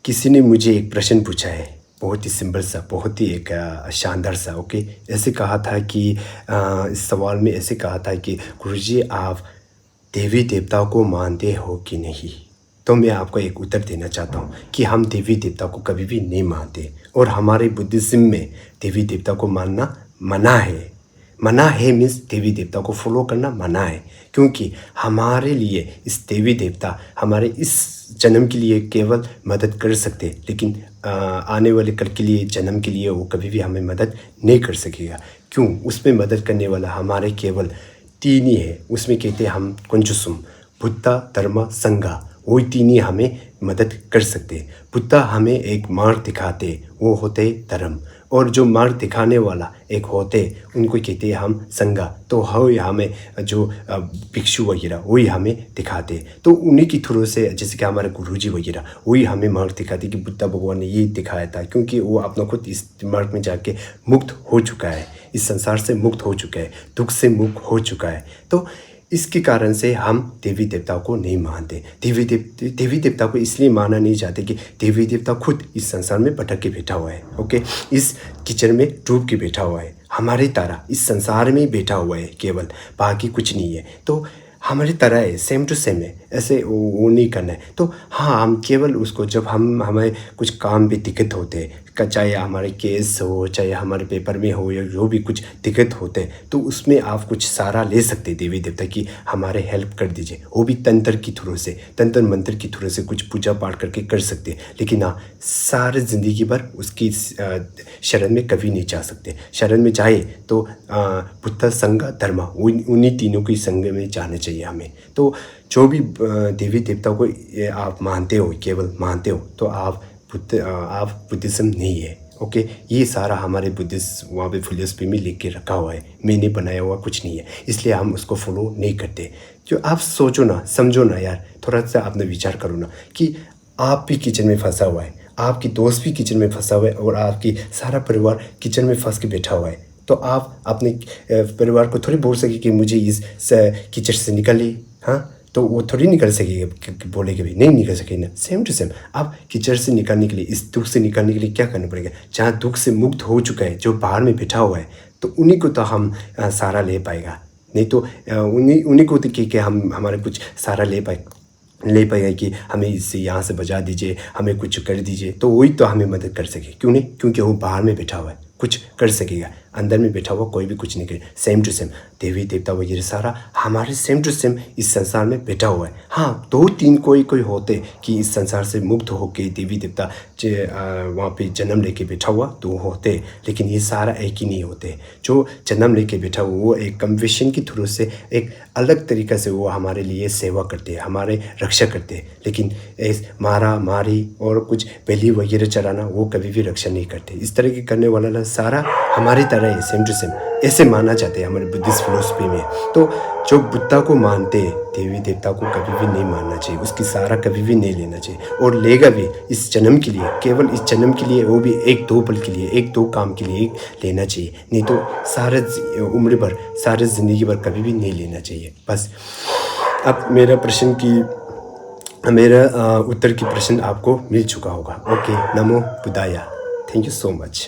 किसी ने मुझे एक प्रश्न पूछा है, बहुत ही सिंपल सा, बहुत ही एक शानदार सा। ओके, ऐसे कहा था कि इस सवाल में ऐसे कहा था कि गुरुजी आप देवी देवताओं को मानते हो कि नहीं। तो मैं आपको एक उत्तर देना चाहता हूँ कि हम देवी देवता को कभी भी नहीं मानते, और हमारे बुद्धिज़्म में देवी देवता को मानना मना है। मना है मीन्स देवी देवता को फॉलो करना मना है, क्योंकि हमारे लिए इस देवी देवता हमारे इस जन्म के लिए केवल मदद कर सकते, लेकिन आने वाले कल के लिए, जन्म के लिए वो कभी भी हमें मदद नहीं कर सकेगा। क्यों? उसमें मदद करने वाला हमारे केवल तीन ही है। उसमें कहते हैं हम कुंजुसुम, बुद्धा, धर्म, संघा, वही तीन ही हमें मदद कर सकते। बुद्धा हमें एक मार्ग दिखाते, वो होते धर्म, और जो मार्ग दिखाने वाला एक होते उनको कहते हैं हम संघा। तो हमें जो भिक्षु वगैरह वही हमें दिखाते, तो उन्हीं की थ्रू से, जैसे कि हमारे गुरुजी वगैरह वही हमें मार्ग दिखाते कि बुद्ध भगवान ने ये दिखाया था, क्योंकि वो अपना खुद इस मार्ग में जाके मुक्त हो चुका है, इस संसार से मुक्त हो चुका है, दुख से मुक्त हो चुका है। तो इसके कारण से हम देवी देवताओं को नहीं मानते। देवी देवता को इसलिए माना नहीं जाते कि देवी देवता खुद इस संसार में भटक के बैठा हुआ है। ओके, इस कीचड़ में डूब के बैठा हुआ है, हमारी तरह इस संसार में ही बैठा हुआ है, केवल बाकी कुछ नहीं है। तो हमारी तरह है, सेम टू सेम है, ऐसे वो नहीं करना है। तो हाँ, हम केवल उसको जब हमें कुछ काम भी दिक्कत होते हैं, चाहे हमारे केस हो, चाहे हमारे पेपर में हो, या जो भी कुछ दिक्कत होते हैं, तो उसमें आप कुछ सहारा ले सकते देवी देवता की, हमारे हेल्प कर दीजिए। वो भी तंत्र की थ्रू से, तंत्र मंत्र की थ्रू से कुछ पूजा पाठ करके कर सकते हैं, लेकिन हाँ, सारे ज़िंदगी भर उसकी शरण में कभी नहीं जा सकते। शरण में जाए तो बुद्ध, संघ, धर्म, उन्हीं तीनों की संग में जाना चाहिए हमें। तो जो भी देवी देवताओं को आप मानते हो, केवल मानते हो, तो आप बुद्धिज़्म नहीं है। ओके, ये सारा हमारे बुद्धिस्ट वहाँ पे फिलोसफी में लिख के रखा हुआ है, मैंने बनाया हुआ कुछ नहीं है, इसलिए हम उसको फॉलो नहीं करते। जो आप सोचो ना, समझो ना यार, थोड़ा सा आपने विचार करो ना कि आप भी किचन में फंसा हुआ है, आपकी दोस्त भी किचन में फंसा हुआ है, और आपकी सारा परिवार किचन में फंस के बैठा हुआ है। तो आप अपने परिवार को थोड़ी बोल सके कि मुझे इस कीचड़ से निकालिए, हाँ? तो वो थोड़ी निकल सकेगा, बोलेगा भी नहीं निकल सकेगी ना। सेम टू सेम, आप कीचड़ से निकालने के लिए, इस दुख से निकालने के लिए क्या करना पड़ेगा? जहाँ दुख से मुक्त हो चुका है, जो बाहर में बैठा हुआ है, तो उन्हीं को तो हम सहारा ले पाएगा। नहीं तो उन्हीं को कि हम हमारे कुछ सहारा ले पाएगा कि हमें इससे यहाँ से बचा दीजिए, हमें कुछ कर दीजिए, तो वही तो हमें मदद कर सके। क्यों नहीं? क्योंकि वो बाहर में बैठा हुआ है, कुछ कर सकेगा। अंदर में बैठा हुआ कोई भी कुछ नहीं करे। सेम टू सेम देवी देवता वगैरह सारा हमारे सेम टू सेम इस संसार में बैठा हुआ है। हाँ, दो तीन कोई होते कि इस संसार से मुक्त होके देवी देवता वहाँ पे जन्म लेके बैठा हुआ तो होते, लेकिन ये सारा एक ही नहीं होते। जो जन्म लेके बैठा हुआ वो एक कन्विशन के थ्रू से एक अलग तरीक़े से वो हमारे लिए सेवा करते हैं, हमारे रक्षा करते हैं, लेकिन मारा मारी और कुछ बलि वगैरह चढ़ाना वो कभी भी रक्षा नहीं करते। इस तरह के करने वाला सारा हमारी तरह है, सेम टू सेम, ऐसे माना जाते हैं हमारे बुद्धिस्ट फिलोसफी में। तो जो बुद्धा को मानते हैं, देवी देवता को कभी भी नहीं मानना चाहिए, उसकी सहारा कभी भी नहीं लेना चाहिए, और लेगा भी इस जन्म के लिए, केवल इस जन्म के लिए, वो भी एक दो पल के लिए, एक दो काम के लिए लेना चाहिए, नहीं तो सारे उम्र भर, सारे ज़िंदगी भर कभी भी नहीं लेना चाहिए। बस अब मेरा उत्तर की प्रश्न आपको मिल चुका होगा। Okay, NaMo बुद्धाय, thank you so much.